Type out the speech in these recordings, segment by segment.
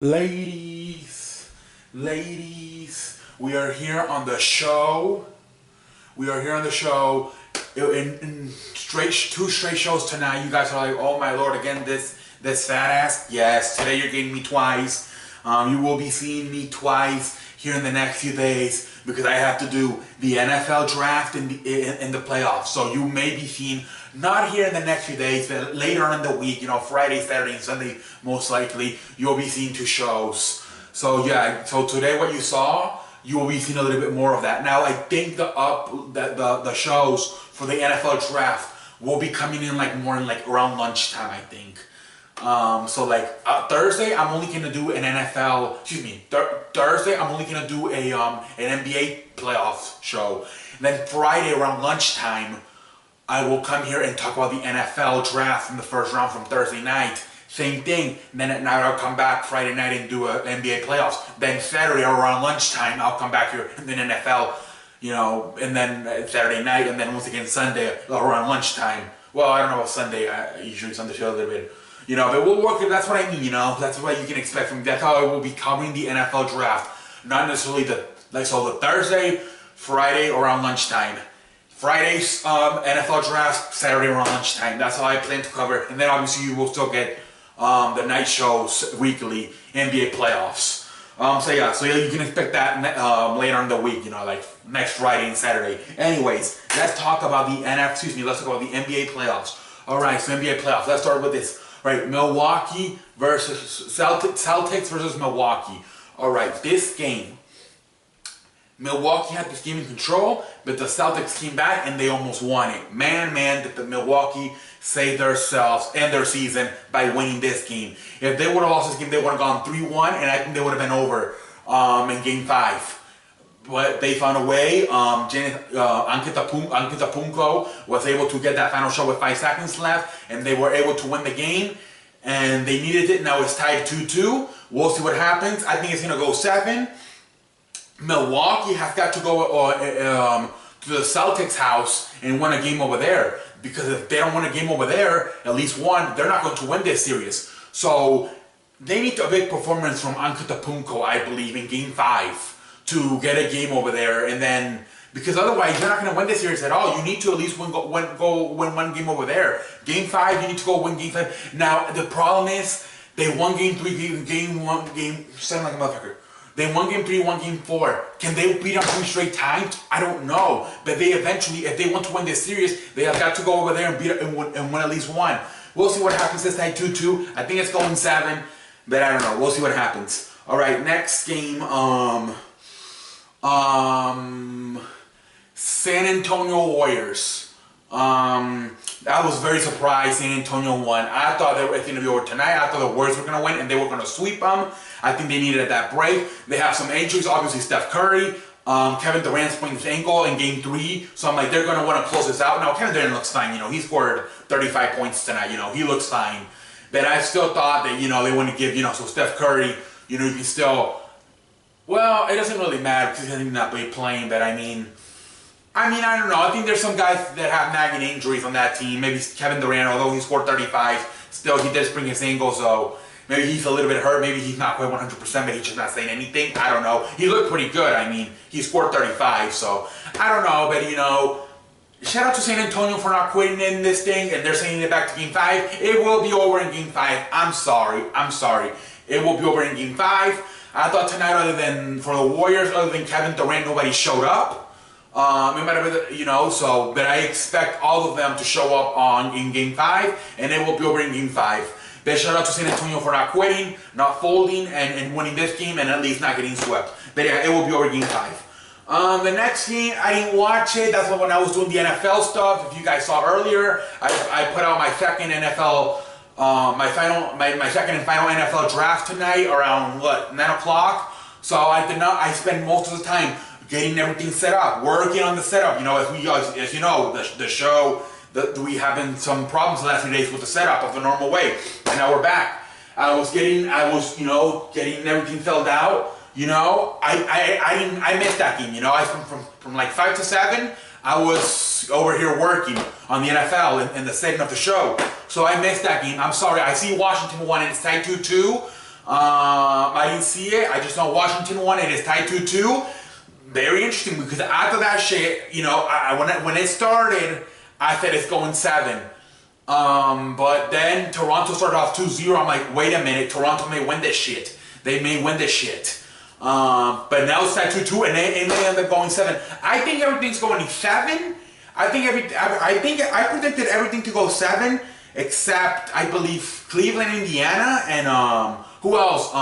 Ladies, we are here on the show. We are here on the show in two straight shows tonight. You guys are like, oh my lord, again this fat ass. Yes, today you're getting me twice. You will be seeing me twice here in the next few days because I have to do the NFL draft in the playoffs. So you may be seeing, not here in the next few days, but later on in the week, Friday, Saturday, and Sunday, most likely, you'll be seeing two shows. So yeah, so today what you saw, you will be seeing a little bit more of that. Now I think the shows for the NFL draft will be coming in around lunchtime, I think. Thursday, I'm only gonna do an NFL. Excuse me. Thursday, I'm only gonna do an NBA playoff show. And then Friday around lunchtime, I will come here and talk about the NFL draft from the first round from Thursday night. Same thing. And then at night I'll come back Friday night and do an NBA playoffs. Then Saturday around lunchtime, I'll come back here and then NFL. And then Saturday night, and then once again Sunday around lunchtime. Well, I don't know about Sunday. Usually Sunday show a little bit. But we'll work it. That's what I mean, That's what you can expect from me. That's how I will be covering the NFL draft. Not necessarily the Thursday, Friday around lunchtime. Friday's NFL draft, Saturday around lunchtime. That's how I plan to cover. And then obviously you will still get the night shows weekly, NBA playoffs. So you can expect that later in the week, like next Friday and Saturday. Anyways, let's talk about the let's talk about the NBA playoffs. All right, so NBA playoffs. Let's start with this. Right, Milwaukee versus Celtics versus Milwaukee. All right, this game, Milwaukee had this game in control, but the Celtics came back and they almost won it. Man, did the Milwaukee save themselves and their season by winning this game. If they would have lost this game, they would have gone 3-1, and I think they would have been over in Game 5. But they found a way. Antetokounmpo was able to get that final shot with 5 seconds left, and they were able to win the game. And they needed it. Now it's tied 2-2. We'll see what happens. I think it's going to go 7. Milwaukee has got to go to the Celtics' house and win a game over there. Because if they don't win a game over there, at least one, they're not going to win this series. So they need a big performance from Antetokounmpo, I believe, in Game 5. To get a game over there, and then because otherwise you're not going to win this series at all. You need to at least win one game over there. Game 5, you need to go win Game 5. Now the problem is they won Game 3, Game 1, Game 7 like a motherfucker. They won Game 3, won Game 4. Can they beat them 3 straight times? I don't know. But they eventually, if they want to win this series, they have got to go over there and beat it and win at least one. We'll see what happens this night. 2-2. I think it's going 7, but I don't know. We'll see what happens. All right, next game. San Antonio Warriors. I was very surprised San Antonio won. I thought they were going to be over tonight. I thought the Warriors were going to win and they were going to sweep them. I think they needed that break. They have some injuries. Obviously, Steph Curry. Kevin Durant sprained his ankle in Game 3. So I'm like, they're going to want to close this out. Now, Kevin Durant looks fine. He scored 35 points tonight. He looks fine. But I still thought that, they want to give, so Steph Curry, you can still... Well, it doesn't really matter because he's not be playing, but I don't know. I think there's some guys that have nagging injuries on that team. Maybe Kevin Durant, although he scored 35, still he did spring his ankle, so maybe he's a little bit hurt. Maybe he's not quite 100%, but he's just not saying anything. I don't know. He looked pretty good. He scored 35, so I don't know, but shout out to San Antonio for not quitting in this thing, and they're sending it back to Game 5. It will be over in Game 5. I'm sorry. It will be over in Game 5. I thought tonight, other than for the Warriors, other than Kevin Durant, nobody showed up. It might have been, but I expect all of them to show up in Game 5, and it will be over in Game 5. But shout out to San Antonio for not quitting, not folding, and winning this game, and at least not getting swept. But yeah, it will be over in Game 5. The next game, I didn't watch it. That's when I was doing the NFL stuff. If you guys saw earlier, I put out my second NFL. My second and final NFL draft tonight around 9 o'clock. So I spent most of the time getting everything set up, working on the setup. As you know, the show we have been some problems the last few days with the setup of the normal way, and now we're back. I was getting everything filled out. I missed that game. From like 5 to 7. I was over here working on the NFL and the setting of the show. So I missed that game. I'm sorry. I see Washington won and it's tied 2-2. I didn't see it. I just know Washington won. It is tied 2-2. Very interesting because after that shit, you know, when it started, I said it's going 7. But then Toronto started off 2-0. I'm like, wait a minute, Toronto may win this shit. They may win this shit. But now it's tied 2-2, and they end up going 7. I think everything's going 7. I predicted everything to go 7, except I believe Cleveland, Indiana, and who else?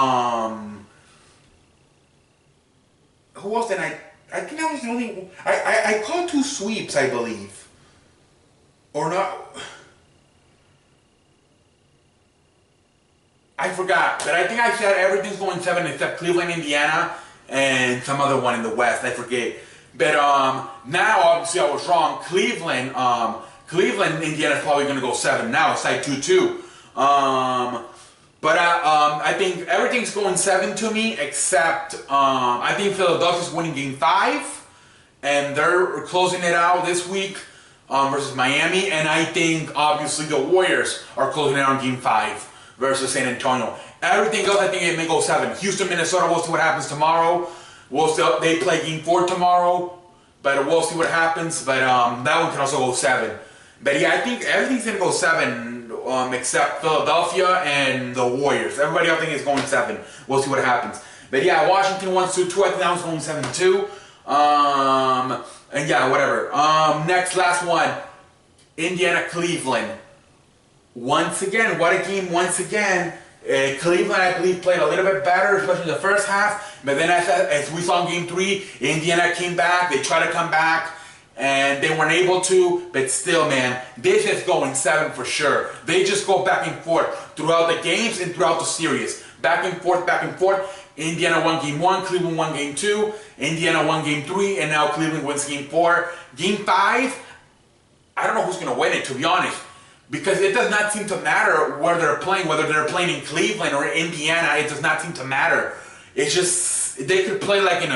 Who else did I think that was the only. I called 2 sweeps, I believe, or not. I forgot, but I think I said everything's going 7 except Cleveland, Indiana, and some other one in the West. I forget. But now obviously I was wrong. Cleveland, Indiana is probably going to go 7 now. It's like 2-2. But I think everything's going 7 to me except I think Philadelphia's winning Game 5, and they're closing it out this week versus Miami. And I think obviously the Warriors are closing it out on Game 5 versus San Antonio. Everything else, I think it may go 7. Houston, Minnesota, we'll see what happens tomorrow. We'll see, they play Game 4 tomorrow, but we'll see what happens. But that one can also go 7. But yeah, I think everything's going to go 7 except Philadelphia and the Warriors. Everybody else I think is going 7. We'll see what happens. But yeah, Washington won 2-2. I think that one's going 7 too. And yeah, whatever. Last one. Indiana, Cleveland. Once again, what a game once again. Cleveland, I believe, played a little bit better, especially in the first half. But then as we saw in Game 3, Indiana came back. They tried to come back, and they weren't able to. But still, man, this is going 7 for sure. They just go back and forth throughout the games and throughout the series. Back and forth, back and forth. Indiana won Game 1, Cleveland won Game 2. Indiana won Game 3, and now Cleveland wins Game 4. Game 5, I don't know who's going to win it, to be honest. Because it does not seem to matter where they're playing, whether they're playing in Cleveland or Indiana. It does not seem to matter. It's just they could play like in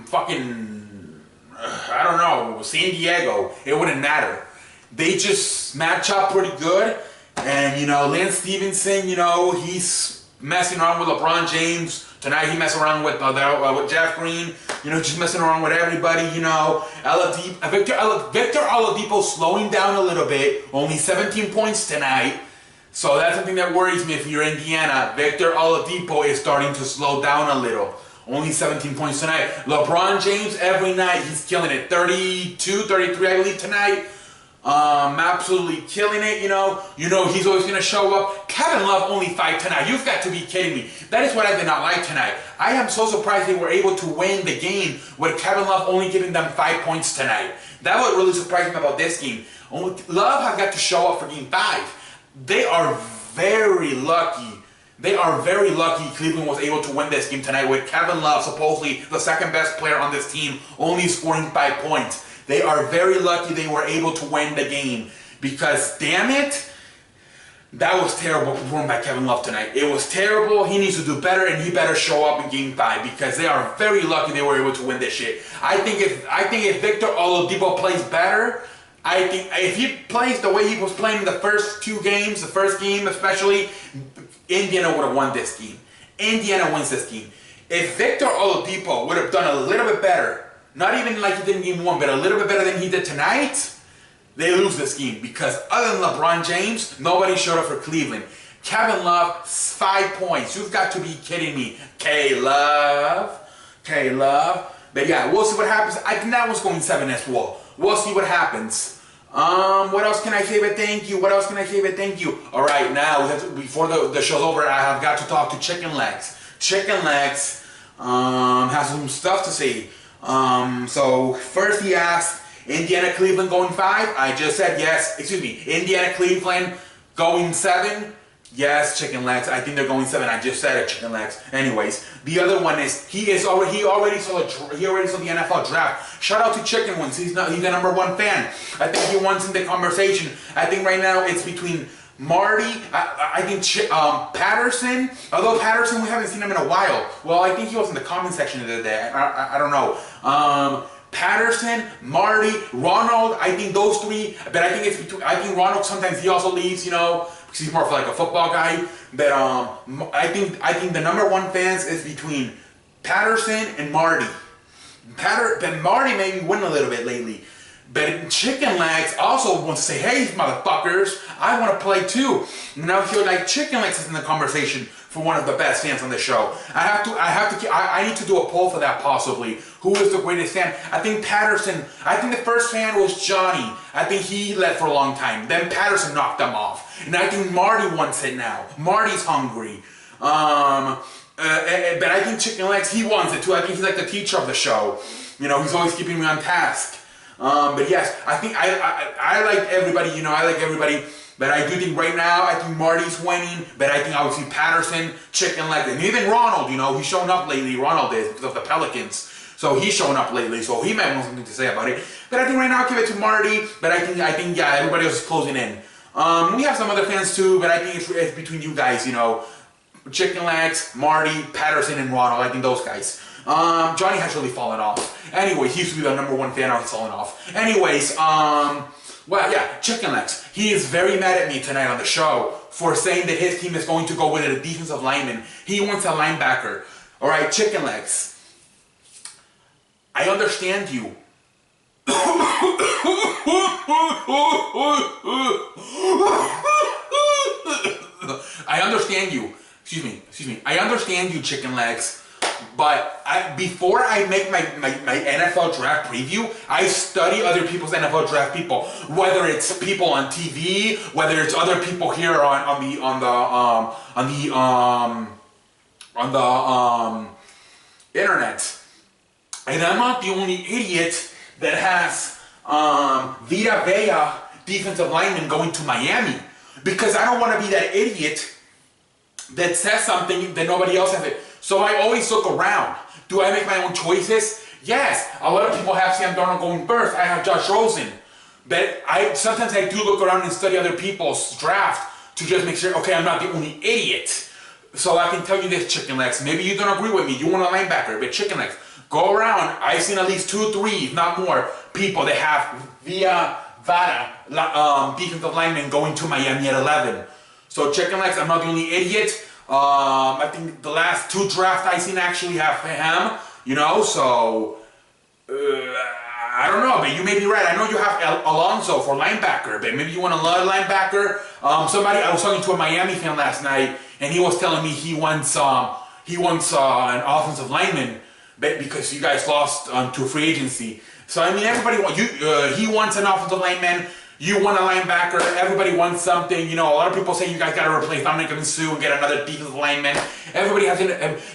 fucking I don't know, San Diego. It wouldn't matter. They just match up pretty good. And you know, Lance Stevenson, you know, he's messing around with LeBron James. Tonight he messed around with Jeff Green, you know, just messing around with everybody, you know. Victor Oladipo slowing down a little bit, only 17 points tonight. So that's something that worries me if you're Indiana. Victor Oladipo is starting to slow down a little. Only 17 points tonight. LeBron James, every night, he's killing it. 32, 33, I believe, tonight. Absolutely killing it, you know. You know he's always going to show up. Kevin Love only 5 tonight. You've got to be kidding me. That is what I did not like tonight. I am so surprised they were able to win the game with Kevin Love only giving them 5 points tonight. That what really surprised me about this game. Love has got to show up for Game 5. They are very lucky. They are very lucky Cleveland was able to win this game tonight with Kevin Love, supposedly the second best player on this team, only scoring 5 points. They are very lucky they were able to win the game because, damn it, that was terrible performance by Kevin Love tonight. It was terrible. He needs to do better, and he better show up in Game 5 because they are very lucky they were able to win this shit. I think if Victor Oladipo plays better, I think if he plays the way he was playing in the first 2 games, the first game especially, Indiana would have won this game. Indiana wins this game. If Victor Oladipo would have done a little bit better, not even like he did in Game 1, but a little bit better than he did tonight, they lose this game. Because other than LeBron James, nobody showed up for Cleveland. Kevin Love, 5 points. You've got to be kidding me. K-Love. But yeah, we'll see what happens. I think that one's going 7 as well. We'll see what happens. What else can I say but thank you? Alright, now, before the show's over, I have got to talk to Chicken Legs. Chicken Legs has some stuff to say. So first he asked, Indiana, Cleveland going 5? I just said yes. Excuse me, Indiana, Cleveland going 7? Yes, Chicken Legs. I think they're going 7. I just said it, Chicken Legs. Anyways, the other one is he already saw the NFL draft. Shout out to Chicken Wings. He's the #1 fan. I think he wants in the conversation. I think right now it's between Marty, I think Patterson, although Patterson, we haven't seen him in a while. Well, I think he was in the comment section the other day. I don't know. Patterson, Marty, Ronald, I think those 3, but I think it's between, I think Ronald sometimes he also leaves, you know, because because he's more of like a football guy. But I think the number one fans is between Patterson and Marty. But Marty maybe win a little bit lately. But Chicken Legs also wants to say, hey, motherfuckers, I want to play too. Now I feel like Chicken Legs is in the conversation for one of the best fans on the show. I need to do a poll for that possibly. Who is the greatest fan? I think Patterson. I think the first fan was Johnny. I think he led for a long time. Then Patterson knocked them off. And I think Marty wants it now. Marty's hungry. But I think Chicken Legs, he wants it too. I think he's like the teacher of the show. You know, he's always keeping me on task. But yes, I think I like everybody, you know, I like everybody. But I do think right now, I think Marty's winning. But I think obviously Patterson, Chicken Legs, and even Ronald, you know, he's shown up lately. Ronald is because of the Pelicans. So he's showing up lately. So he might have something to say about it. But I think right now I'll give it to Marty. But I think yeah, everybody else is closing in. We have some other fans too, but I think it's between you guys, you know. Chicken Legs, Marty, Patterson, and Ronald. I think those guys. Johnny has really fallen off. Anyway, he used to be the number one fan, now he's fallen off. Anyways, well, yeah, Chicken Legs. He is very mad at me tonight on the show for saying that his team is going to go with a defensive lineman. He wants a linebacker. All right, Chicken Legs. I understand you. I understand you. Excuse me. I understand you, Chicken Legs. But before I make my NFL draft preview, I study other people's NFL draft people. Whether it's people on TV, whether it's other people here on the internet. And I'm not the only idiot that has Vita Vea, defensive lineman, going to Miami. Because I don't want to be that idiot that says something that nobody else has it. So I always look around. Do I make my own choices? Yes. A lot of people have Sam Darnold going first. I have Josh Rosen. But sometimes I do look around and study other people's draft to just make sure, okay, I'm not the only idiot. So I can tell you this, Chicken Legs. Maybe you don't agree with me. You want a linebacker, but Chicken Legs, go around. I've seen at least 2, 3, if not more, people that have Vita defensive lineman going to Miami at 11. So Chicken Legs, I'm not the only idiot. I think the last 2 drafts I've seen actually have him, you know, so I don't know, but you may be right. I know you have Alonso for linebacker, but maybe you want a linebacker. I was talking to a Miami fan last night, and he was telling me he wants an offensive lineman, but because you guys lost to free agency. So I mean, everybody he wants an offensive lineman. You want a linebacker, everybody wants something, you know, a lot of people say you guys got to replace Dominic and Sue and get another defensive lineman. Everybody has,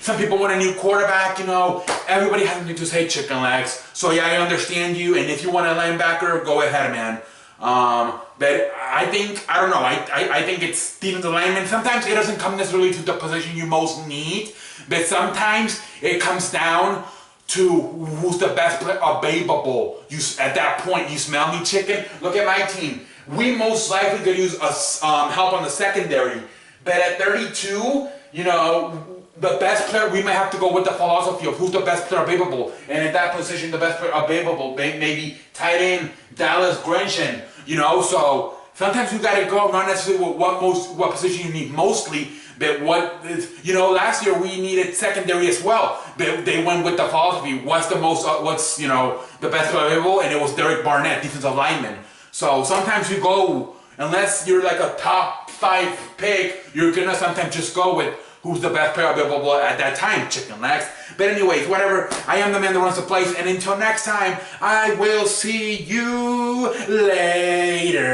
some people want a new quarterback, you know, everybody has something to say, Chicken Legs. So yeah, I understand you, and if you want a linebacker, go ahead, man. But I think, I don't know, I think it's defensive lineman. Sometimes it doesn't come necessarily to the position you most need, but sometimes it comes down to who's the best player available. At that point, you smell me, Chicken? Look at my team. We most likely could use help on the secondary. But at 32, you know, the best player, we might have to go with the philosophy of who's the best player available. And at that position, the best player available, maybe tight end, Dallas Grinchen, you know? So sometimes you gotta go, not necessarily with what position you need mostly, but you know, last year we needed secondary as well. They went with the philosophy, what's you know, the best player available, and it was Derek Barnett, defensive lineman. So sometimes you go, unless you're like a top 5 pick, you're gonna sometimes just go with who's the best player available at that time, Chicken Legs. But anyways, whatever, I am the man that runs the place, and until next time, I will see you later.